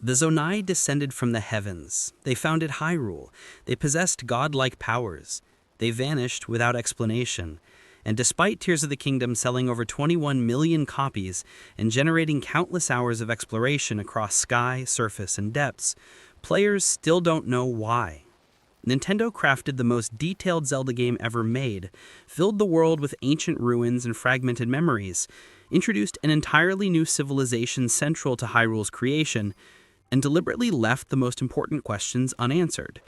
The Zonai descended from the heavens. They founded Hyrule. They possessed godlike powers. They vanished without explanation. And despite Tears of the Kingdom selling over 21 million copies and generating countless hours of exploration across sky, surface, and depths, players still don't know why. Nintendo crafted the most detailed Zelda game ever made, filled the world with ancient ruins and fragmented memories, introduced an entirely new civilization central to Hyrule's creation, and deliberately left the most important questions unanswered.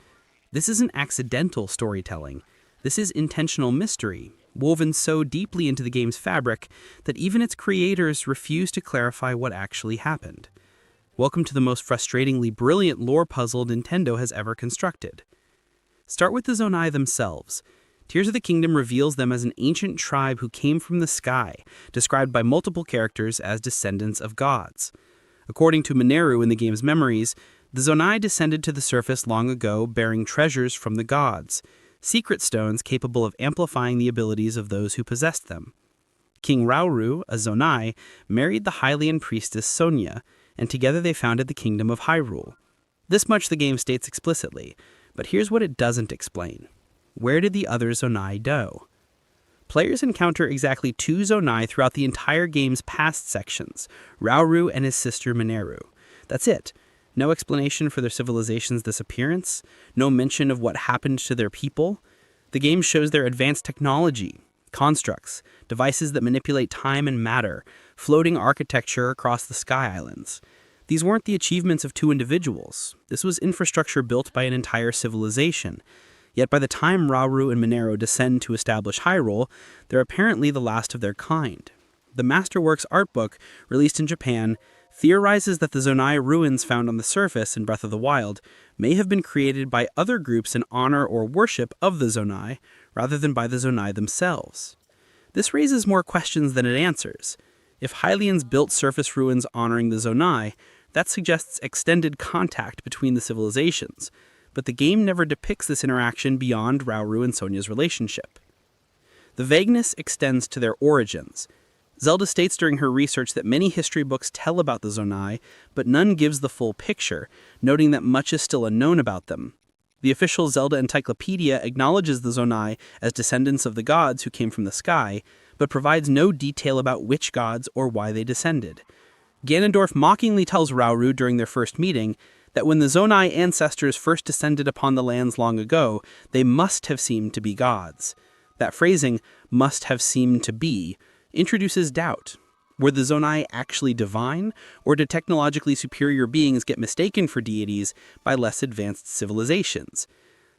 This isn't accidental storytelling. This is intentional mystery, woven so deeply into the game's fabric that even its creators refuse to clarify what actually happened. Welcome to the most frustratingly brilliant lore puzzle Nintendo has ever constructed. Start with the Zonai themselves. Tears of the Kingdom reveals them as an ancient tribe who came from the sky, described by multiple characters as descendants of gods. According to Mineru in the game's memories, the Zonai descended to the surface long ago bearing treasures from the gods, secret stones capable of amplifying the abilities of those who possessed them. King Rauru, a Zonai, married the Hylian priestess Sonia, and together they founded the Kingdom of Hyrule. This much the game states explicitly, but here's what it doesn't explain. Where did the other Zonai go? Players encounter exactly 2 Zonai throughout the entire game's past sections, Rauru and his sister Mineru. That's it. No explanation for their civilization's disappearance, no mention of what happened to their people. The game shows their advanced technology, constructs, devices that manipulate time and matter, floating architecture across the Sky Islands. These weren't the achievements of 2 individuals. This was infrastructure built by an entire civilization. Yet by the time Rauru and Mineru descend to establish Hyrule, they're apparently the last of their kind. The Masterworks art book, released in Japan, theorizes that the Zonai ruins found on the surface in Breath of the Wild may have been created by other groups in honor or worship of the Zonai, rather than by the Zonai themselves. This raises more questions than it answers. If Hylians built surface ruins honoring the Zonai, that suggests extended contact between the civilizations, but the game never depicts this interaction beyond Rauru and Sonia's relationship. The vagueness extends to their origins. Zelda states during her research that many history books tell about the Zonai, but none gives the full picture, noting that much is still unknown about them. The official Zelda encyclopedia acknowledges the Zonai as descendants of the gods who came from the sky, but provides no detail about which gods or why they descended. Ganondorf mockingly tells Rauru during their first meeting that when the Zonai ancestors first descended upon the lands long ago, they must have seemed to be gods. That phrasing, must have seemed to be, introduces doubt. Were the Zonai actually divine, or did technologically superior beings get mistaken for deities by less advanced civilizations?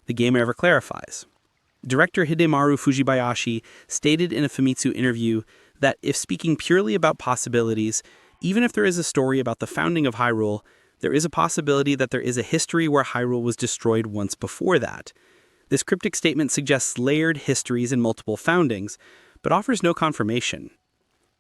The game never clarifies. Director Hidemaru Fujibayashi stated in a Famitsu interview that if speaking purely about possibilities, even if there is a story about the founding of Hyrule, there is a possibility that there is a history where Hyrule was destroyed once before that. This cryptic statement suggests layered histories and multiple foundings, but offers no confirmation.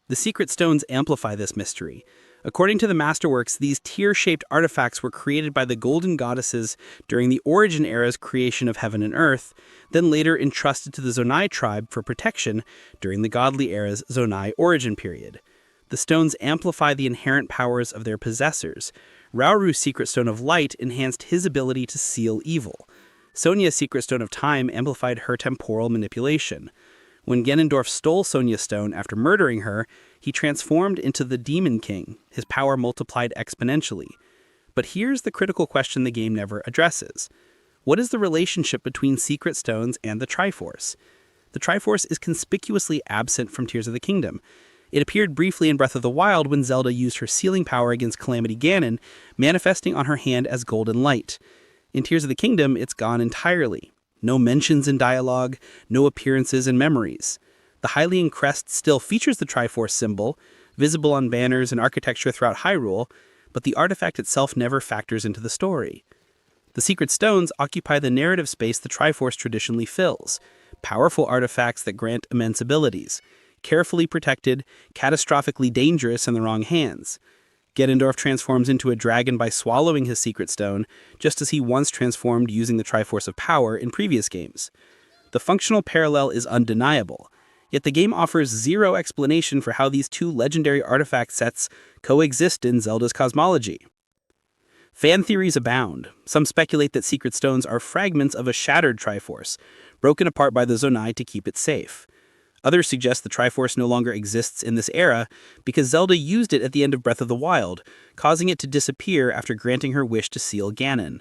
The secret stones amplify this mystery. According to the Masterworks, these tear-shaped artifacts were created by the Golden Goddesses during the Origin Era's creation of heaven and earth, then later entrusted to the Zonai tribe for protection during the Godly Era's Zonai origin period. The stones amplify the inherent powers of their possessors. Rauru's Secret Stone of Light enhanced his ability to seal evil. Sonia's Secret Stone of Time amplified her temporal manipulation. When Ganondorf stole Sonia's stone after murdering her, he transformed into the Demon King, his power multiplied exponentially. But here's the critical question the game never addresses. What is the relationship between Secret Stones and the Triforce? The Triforce is conspicuously absent from Tears of the Kingdom. It appeared briefly in Breath of the Wild when Zelda used her sealing power against Calamity Ganon, manifesting on her hand as golden light. In Tears of the Kingdom, it's gone entirely. No mentions in dialogue, no appearances in memories. The Hylian crest still features the Triforce symbol, visible on banners and architecture throughout Hyrule, but the artifact itself never factors into the story. The Secret Stones occupy the narrative space the Triforce traditionally fills, powerful artifacts that grant immense abilities, carefully protected, catastrophically dangerous in the wrong hands. Ganondorf transforms into a dragon by swallowing his Secret Stone, just as he once transformed using the Triforce of Power in previous games. The functional parallel is undeniable, yet the game offers zero explanation for how these two legendary artifact sets coexist in Zelda's cosmology. Fan theories abound. Some speculate that secret stones are fragments of a shattered Triforce, broken apart by the Zonai to keep it safe. Others suggest the Triforce no longer exists in this era because Zelda used it at the end of Breath of the Wild, causing it to disappear after granting her wish to seal Ganon.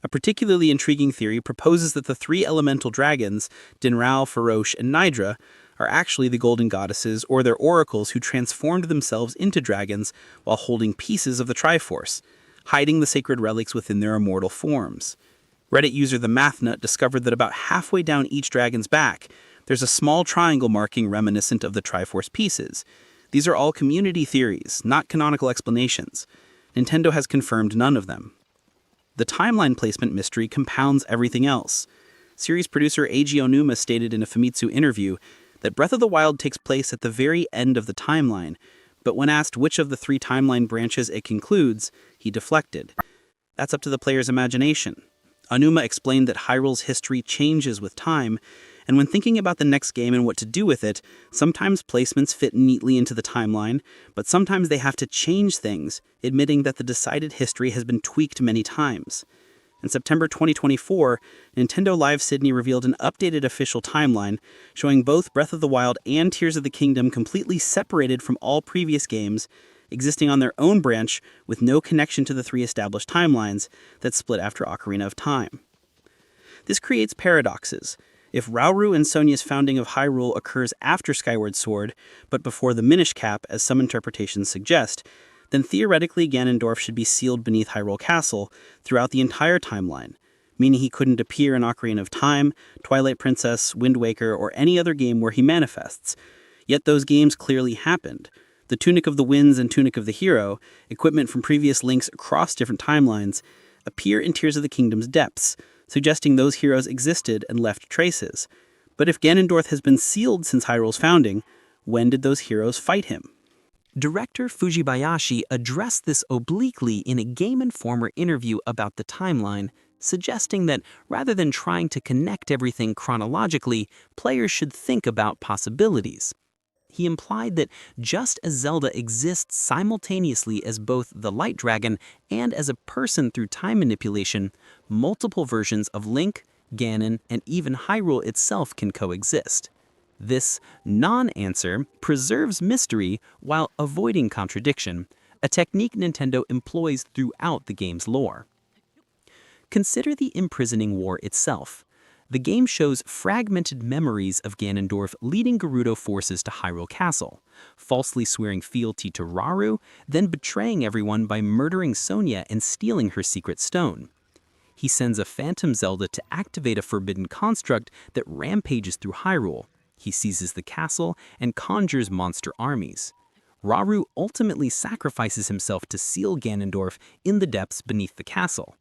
A particularly intriguing theory proposes that the three elemental dragons, Dinrao, Farosh, and Nidra, are actually the golden goddesses or their oracles who transformed themselves into dragons while holding pieces of the Triforce, hiding the sacred relics within their immortal forms. Reddit user The MathNut discovered that about halfway down each dragon's back, there's a small triangle marking reminiscent of the Triforce pieces. These are all community theories, not canonical explanations. Nintendo has confirmed none of them. The timeline placement mystery compounds everything else. Series producer Eiji Onuma stated in a Famitsu interview that Breath of the Wild takes place at the very end of the timeline, but when asked which of the three timeline branches it concludes, he deflected. That's up to the player's imagination. Onuma explained that Hyrule's history changes with time, and when thinking about the next game and what to do with it, sometimes placements fit neatly into the timeline, but sometimes they have to change things, admitting that the decided history has been tweaked many times. In September 2024, Nintendo Live Sydney revealed an updated official timeline, showing both Breath of the Wild and Tears of the Kingdom completely separated from all previous games, existing on their own branch with no connection to the three established timelines that split after Ocarina of Time. This creates paradoxes. If Rauru and Sonia's founding of Hyrule occurs after Skyward Sword, but before the Minish Cap, as some interpretations suggest, then theoretically Ganondorf should be sealed beneath Hyrule Castle throughout the entire timeline, meaning he couldn't appear in Ocarina of Time, Twilight Princess, Wind Waker, or any other game where he manifests. Yet those games clearly happened. The Tunic of the Winds and Tunic of the Hero, equipment from previous links across different timelines, appear in Tears of the Kingdom's depths, suggesting those heroes existed and left traces. But if Ganondorf has been sealed since Hyrule's founding, when did those heroes fight him? Director Fujibayashi addressed this obliquely in a Game Informer interview about the timeline, suggesting that rather than trying to connect everything chronologically, players should think about possibilities. He implied that just as Zelda exists simultaneously as both the Light Dragon and as a person through time manipulation, multiple versions of Link, Ganon, and even Hyrule itself can coexist. This non-answer preserves mystery while avoiding contradiction, a technique Nintendo employs throughout the game's lore. Consider the Imprisoning War itself. The game shows fragmented memories of Ganondorf leading Gerudo forces to Hyrule Castle, falsely swearing fealty to Rauru, then betraying everyone by murdering Sonia and stealing her secret stone. He sends a Phantom Zelda to activate a forbidden construct that rampages through Hyrule. He seizes the castle and conjures monster armies. Rauru ultimately sacrifices himself to seal Ganondorf in the depths beneath the castle.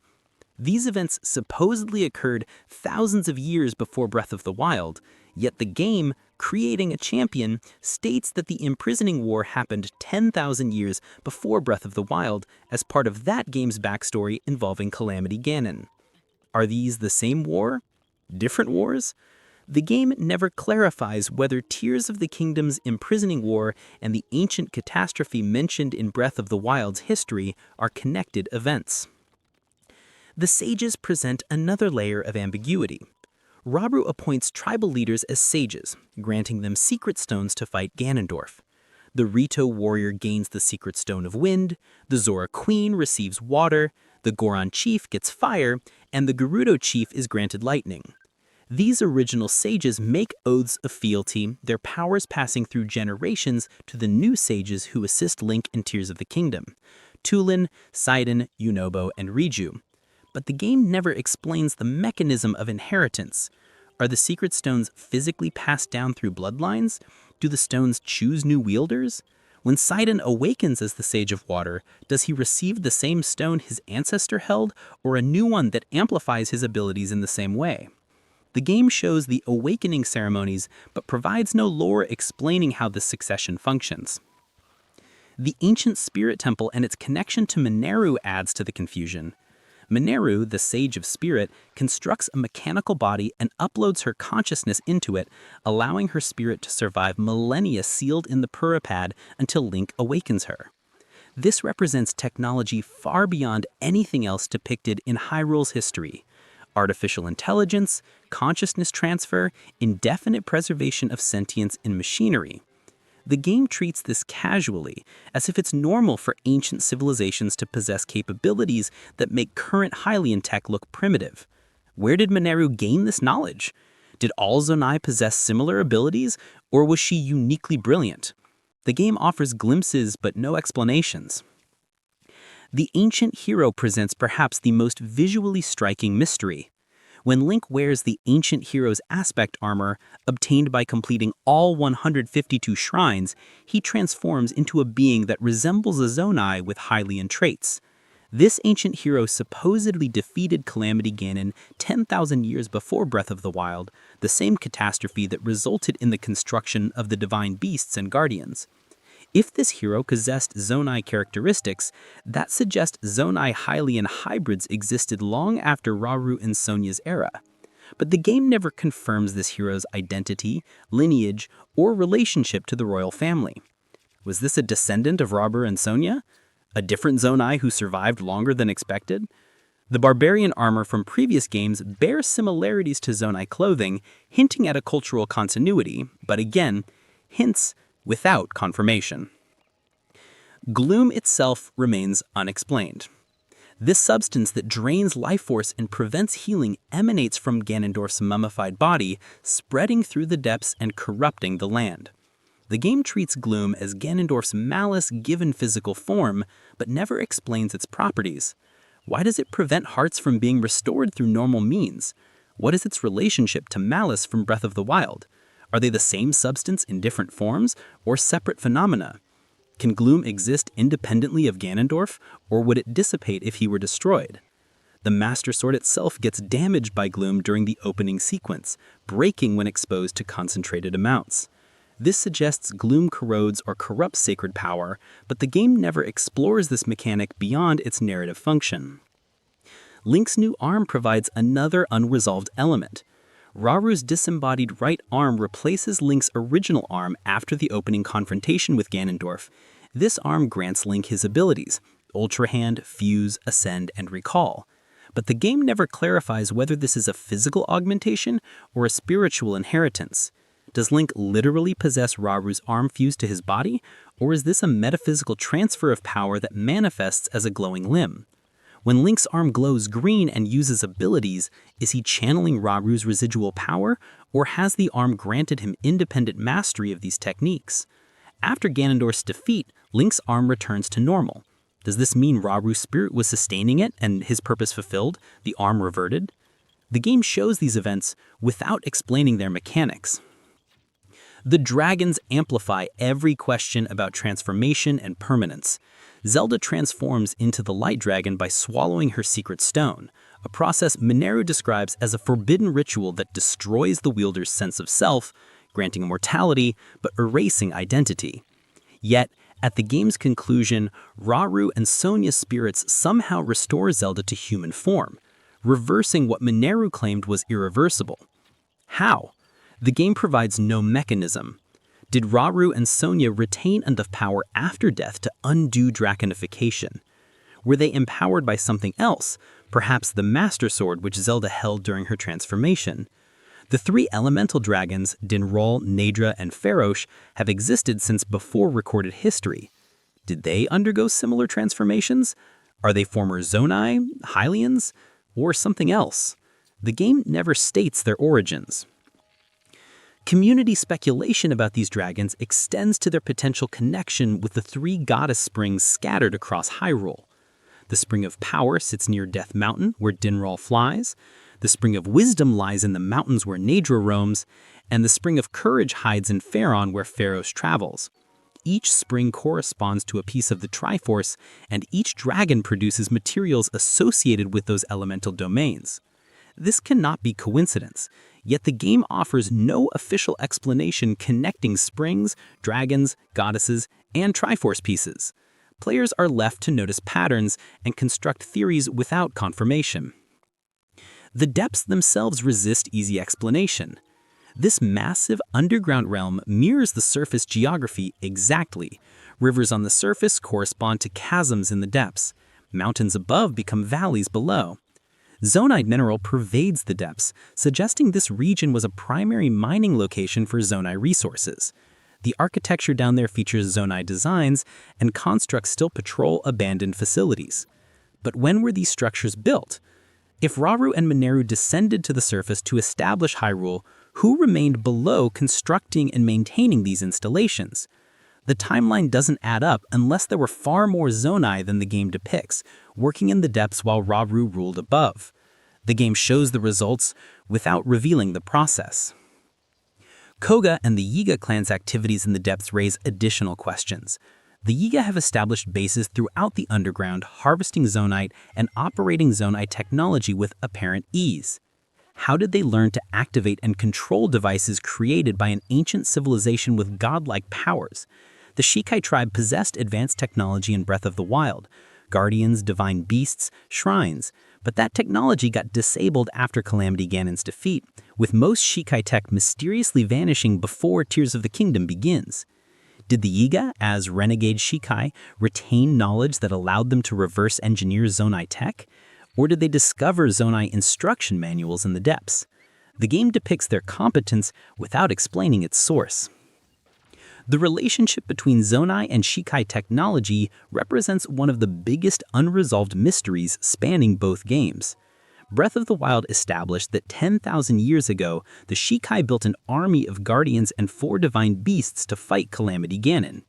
These events supposedly occurred thousands of years before Breath of the Wild, yet the game, creating a champion, states that the Imprisoning War happened 10,000 years before Breath of the Wild as part of that game's backstory involving Calamity Ganon. Are these the same war? Different wars? The game never clarifies whether Tears of the Kingdom's Imprisoning War and the ancient catastrophe mentioned in Breath of the Wild's history are connected events. The sages present another layer of ambiguity. Rauru appoints tribal leaders as sages, granting them secret stones to fight Ganondorf. The Rito warrior gains the secret stone of wind, the Zora queen receives water, the Goron chief gets fire, and the Gerudo chief is granted lightning. These original sages make oaths of fealty, their powers passing through generations to the new sages who assist Link in Tears of the Kingdom, Tulin, Sidon, Yunobo, and Riju. But the game never explains the mechanism of inheritance. Are the secret stones physically passed down through bloodlines? Do the stones choose new wielders? When Sidon awakens as the Sage of Water, does he receive the same stone his ancestor held, or a new one that amplifies his abilities in the same way? The game shows the awakening ceremonies, but provides no lore explaining how this succession functions. The ancient spirit temple and its connection to Mineru adds to the confusion. Mineru, the Sage of Spirit, constructs a mechanical body and uploads her consciousness into it, allowing her spirit to survive millennia sealed in the Puripad until Link awakens her. This represents technology far beyond anything else depicted in Hyrule's history. Artificial intelligence, consciousness transfer, indefinite preservation of sentience in machinery. The game treats this casually, as if it's normal for ancient civilizations to possess capabilities that make current Hylian tech look primitive. Where did Mineru gain this knowledge? Did all Zonai possess similar abilities, or was she uniquely brilliant? The game offers glimpses but no explanations. The ancient hero presents perhaps the most visually striking mystery. When Link wears the ancient hero's aspect armor, obtained by completing all 152 shrines, he transforms into a being that resembles a Zonai with Hylian traits. This ancient hero supposedly defeated Calamity Ganon 10,000 years before Breath of the Wild, the same catastrophe that resulted in the construction of the divine beasts and guardians. If this hero possessed Zonai characteristics, that suggests Zonai Hylian hybrids existed long after Rauru and Sonia's era. But the game never confirms this hero's identity, lineage, or relationship to the royal family. Was this a descendant of Rauru and Sonia? A different Zonai who survived longer than expected? The barbarian armor from previous games bears similarities to Zonai clothing, hinting at a cultural continuity, but again, hints without confirmation. Gloom itself remains unexplained. This substance that drains life force and prevents healing emanates from Ganondorf's mummified body, spreading through the depths and corrupting the land. The game treats Gloom as Ganondorf's malice given physical form, but never explains its properties. Why does it prevent hearts from being restored through normal means? What is its relationship to malice from Breath of the Wild? Are they the same substance in different forms, or separate phenomena? Can Gloom exist independently of Ganondorf, or would it dissipate if he were destroyed? The Master Sword itself gets damaged by Gloom during the opening sequence, breaking when exposed to concentrated amounts. This suggests Gloom corrodes or corrupts sacred power, but the game never explores this mechanic beyond its narrative function. Link's new arm provides another unresolved element. Rauru's disembodied right arm replaces Link's original arm after the opening confrontation with Ganondorf. This arm grants Link his abilities: Ultra Hand, Fuse, Ascend, and Recall. But the game never clarifies whether this is a physical augmentation or a spiritual inheritance. Does Link literally possess Rauru's arm fused to his body, or is this a metaphysical transfer of power that manifests as a glowing limb? When Link's arm glows green and uses abilities, is he channeling Rauru's residual power, or has the arm granted him independent mastery of these techniques? After Ganondorf's defeat, Link's arm returns to normal. Does this mean Rauru's spirit was sustaining it and his purpose fulfilled, the arm reverted? The game shows these events without explaining their mechanics. The dragons amplify every question about transformation and permanence. Zelda transforms into the Light Dragon by swallowing her secret stone, a process Mineru describes as a forbidden ritual that destroys the wielder's sense of self, granting immortality, but erasing identity. Yet, at the game's conclusion, Rauru and Sonia's spirits somehow restore Zelda to human form, reversing what Mineru claimed was irreversible. How? The game provides no mechanism. Did Rauru and Sonia retain enough power after death to undo draconification? Were they empowered by something else, perhaps the Master Sword which Zelda held during her transformation? The three elemental dragons, Dinral, Naydra, and Farosh, have existed since before recorded history. Did they undergo similar transformations? Are they former Zonai, Hylians, or something else? The game never states their origins. Community speculation about these dragons extends to their potential connection with the three goddess springs scattered across Hyrule. The Spring of Power sits near Death Mountain, where Dinral flies. The Spring of Wisdom lies in the mountains where Naydra roams, and the Spring of Courage hides in Faron, where Farosh travels. Each spring corresponds to a piece of the Triforce, and each dragon produces materials associated with those elemental domains. This cannot be coincidence, yet the game offers no official explanation connecting springs, dragons, goddesses, and Triforce pieces. Players are left to notice patterns and construct theories without confirmation. The depths themselves resist easy explanation. This massive underground realm mirrors the surface geography exactly. Rivers on the surface correspond to chasms in the depths. Mountains above become valleys below. Zonai mineral pervades the depths, suggesting this region was a primary mining location for Zonai resources. The architecture down there features Zonai designs, and constructs still patrol abandoned facilities. But when were these structures built? If Rauru and Mineru descended to the surface to establish Hyrule, who remained below constructing and maintaining these installations? The timeline doesn't add up unless there were far more Zonai than the game depicts, working in the depths while Rauru ruled above. The game shows the results without revealing the process. Koga and the Yiga clan's activities in the depths raise additional questions. The Yiga have established bases throughout the underground, harvesting Zonite and operating Zonai technology with apparent ease. How did they learn to activate and control devices created by an ancient civilization with godlike powers? The Shikai tribe possessed advanced technology in Breath of the Wild, guardians, divine beasts, shrines, but that technology got disabled after Calamity Ganon's defeat, with most Shikai tech mysteriously vanishing before Tears of the Kingdom begins. Did the Yiga, as renegade Shikai, retain knowledge that allowed them to reverse engineer Zonai tech? Or did they discover Zonai instruction manuals in the depths? The game depicts their competence without explaining its source. The relationship between Zonai and Shikai technology represents one of the biggest unresolved mysteries spanning both games. Breath of the Wild established that 10,000 years ago, the Shikai built an army of guardians and 4 divine beasts to fight Calamity Ganon.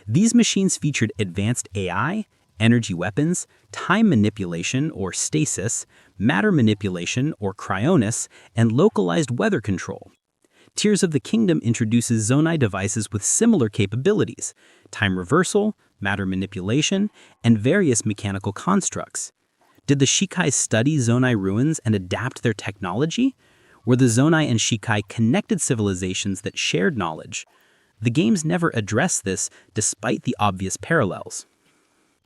These machines featured advanced AI, energy weapons, time manipulation or stasis, matter manipulation or cryonis, and localized weather control. Tears of the Kingdom introduces Zonai devices with similar capabilities: time reversal, matter manipulation, and various mechanical constructs. Did the Shikai study Zonai ruins and adapt their technology? Were the Zonai and Shikai connected civilizations that shared knowledge? The games never address this, despite the obvious parallels.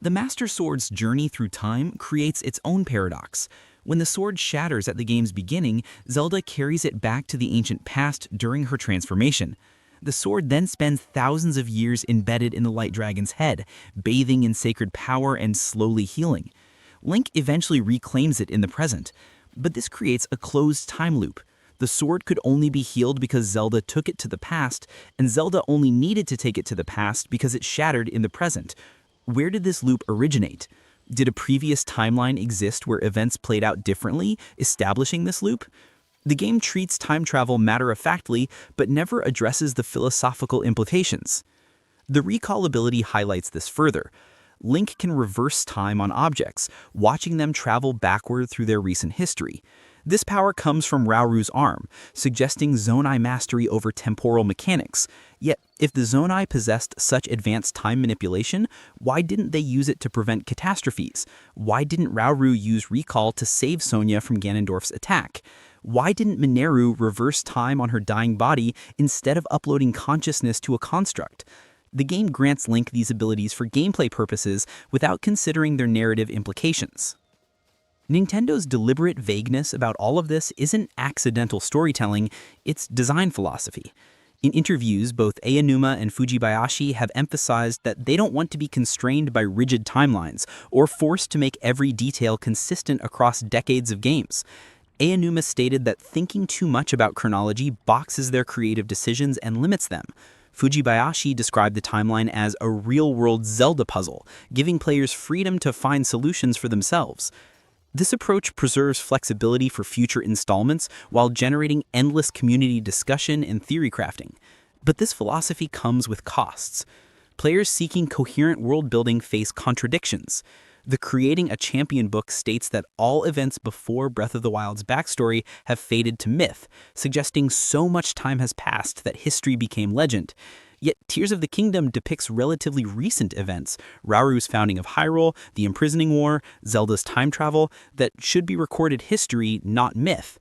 The Master Sword's journey through time creates its own paradox. When the sword shatters at the game's beginning, Zelda carries it back to the ancient past during her transformation. The sword then spends thousands of years embedded in the Light Dragon's head, bathing in sacred power and slowly healing. Link eventually reclaims it in the present, but this creates a closed time loop. The sword could only be healed because Zelda took it to the past, and Zelda only needed to take it to the past because it shattered in the present. Where did this loop originate? Did a previous timeline exist where events played out differently, establishing this loop? The game treats time travel matter-of-factly, but never addresses the philosophical implications. The recallability highlights this further. Link can reverse time on objects, watching them travel backward through their recent history. This power comes from Rauru's arm, suggesting Zonai mastery over temporal mechanics. Yet, if the Zonai possessed such advanced time manipulation, why didn't they use it to prevent catastrophes? Why didn't Rauru use recall to save Sonia from Ganondorf's attack? Why didn't Mineru reverse time on her dying body instead of uploading consciousness to a construct? The game grants Link these abilities for gameplay purposes without considering their narrative implications. Nintendo's deliberate vagueness about all of this isn't accidental storytelling, it's design philosophy. In interviews, both Aonuma and Fujibayashi have emphasized that they don't want to be constrained by rigid timelines or forced to make every detail consistent across decades of games. Aonuma stated that thinking too much about chronology boxes their creative decisions and limits them. Fujibayashi described the timeline as a real-world Zelda puzzle, giving players freedom to find solutions for themselves. This approach preserves flexibility for future installments while generating endless community discussion and theory crafting. But this philosophy comes with costs. Players seeking coherent world-building face contradictions. The Creating a Champion book states that all events before Breath of the Wild's backstory have faded to myth, suggesting so much time has passed that history became legend. Yet Tears of the Kingdom depicts relatively recent events, Rauru's founding of Hyrule, the Imprisoning War, Zelda's time travel, that should be recorded history, not myth.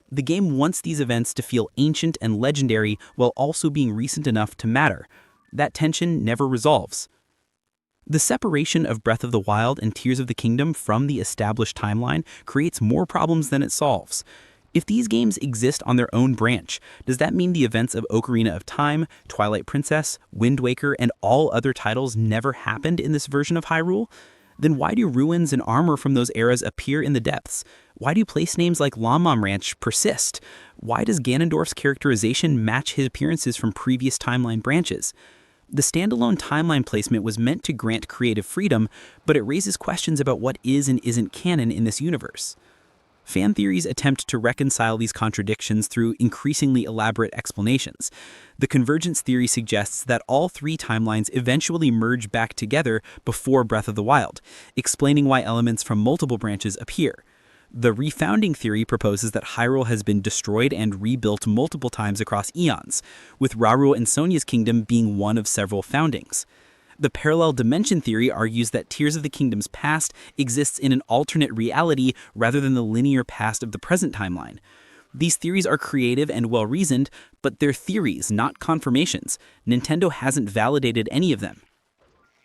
The game wants these events to feel ancient and legendary while also being recent enough to matter. That tension never resolves. The separation of Breath of the Wild and Tears of the Kingdom from the established timeline creates more problems than it solves. If these games exist on their own branch, does that mean the events of Ocarina of Time, Twilight Princess, Wind Waker, and all other titles never happened in this version of Hyrule? Then why do ruins and armor from those eras appear in the depths? Why do place names like Lom-Mom Ranch persist? Why does Ganondorf's characterization match his appearances from previous timeline branches? The standalone timeline placement was meant to grant creative freedom, but it raises questions about what is and isn't canon in this universe. Fan theories attempt to reconcile these contradictions through increasingly elaborate explanations. The convergence theory suggests that all three timelines eventually merge back together before Breath of the Wild, explaining why elements from multiple branches appear. The refounding theory proposes that Hyrule has been destroyed and rebuilt multiple times across eons, with Rauru and Sonia's kingdom being one of several foundings. The parallel dimension theory argues that Tears of the Kingdom's past exists in an alternate reality rather than the linear past of the present timeline. These theories are creative and well-reasoned, but they're theories, not confirmations. Nintendo hasn't validated any of them.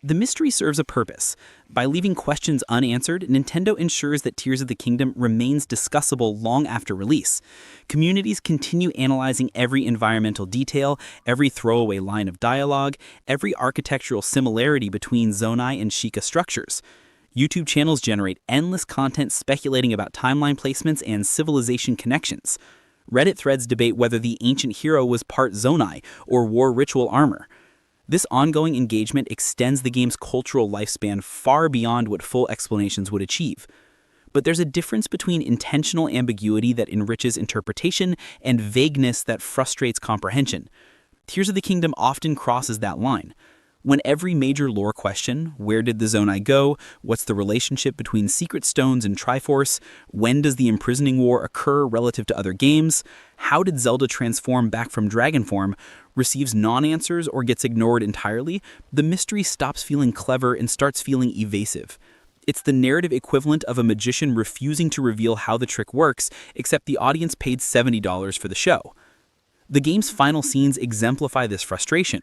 The mystery serves a purpose. By leaving questions unanswered, Nintendo ensures that Tears of the Kingdom remains discussable long after release. Communities continue analyzing every environmental detail, every throwaway line of dialogue, every architectural similarity between Zonai and Sheikah structures. YouTube channels generate endless content speculating about timeline placements and civilization connections. Reddit threads debate whether the ancient hero was part Zonai or wore ritual armor. This ongoing engagement extends the game's cultural lifespan far beyond what full explanations would achieve. But there's a difference between intentional ambiguity that enriches interpretation and vagueness that frustrates comprehension. Tears of the Kingdom often crosses that line. When every major lore question, where did the Zonai go, what's the relationship between Secret Stones and Triforce, when does the Imprisoning War occur relative to other games, how did Zelda transform back from dragon form, receives non-answers or gets ignored entirely, the mystery stops feeling clever and starts feeling evasive. It's the narrative equivalent of a magician refusing to reveal how the trick works, except the audience paid $70 for the show. The game's final scenes exemplify this frustration.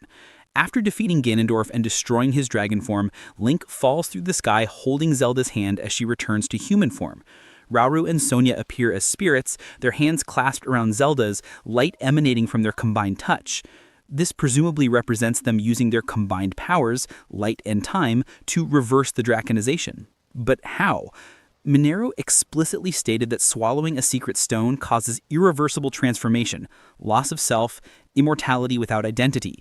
After defeating Ganondorf and destroying his dragon form, Link falls through the sky holding Zelda's hand as she returns to human form. Rauru and Sonia appear as spirits, their hands clasped around Zelda's, light emanating from their combined touch. This presumably represents them using their combined powers, light and time, to reverse the draconization. But how? Minero explicitly stated that swallowing a secret stone causes irreversible transformation, loss of self, immortality without identity.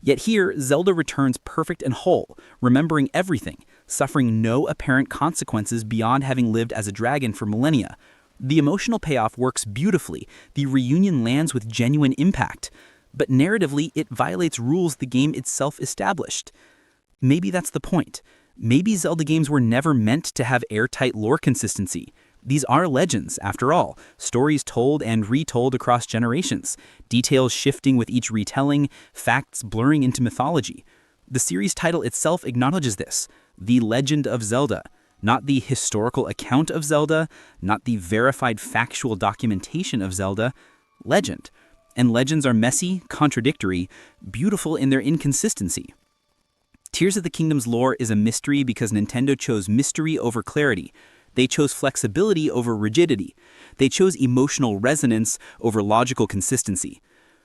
Yet here, Zelda returns perfect and whole, remembering everything, suffering no apparent consequences beyond having lived as a dragon for millennia. The emotional payoff works beautifully, the reunion lands with genuine impact, but narratively it violates rules the game itself established. Maybe that's the point. Maybe Zelda games were never meant to have airtight lore consistency. These are legends, after all, stories told and retold across generations, details shifting with each retelling, facts blurring into mythology. The series title itself acknowledges this, The Legend of Zelda, not the historical account of Zelda, not the verified factual documentation of Zelda, legend. And legends are messy, contradictory, beautiful in their inconsistency. Tears of the Kingdom's lore is a mystery because Nintendo chose mystery over clarity. They chose flexibility over rigidity. They chose emotional resonance over logical consistency.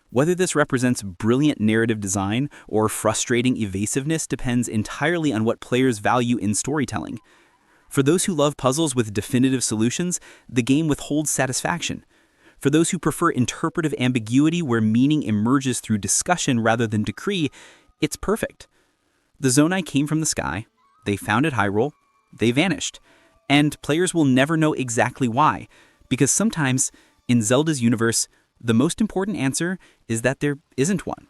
Whether this represents brilliant narrative design or frustrating evasiveness depends entirely on what players value in storytelling. For those who love puzzles with definitive solutions, the game withholds satisfaction. For those who prefer interpretive ambiguity where meaning emerges through discussion rather than decree, it's perfect. The Zonai came from the sky, they founded Hyrule, they vanished. And players will never know exactly why, because sometimes, in Zelda's universe, the most important answer is that there isn't one.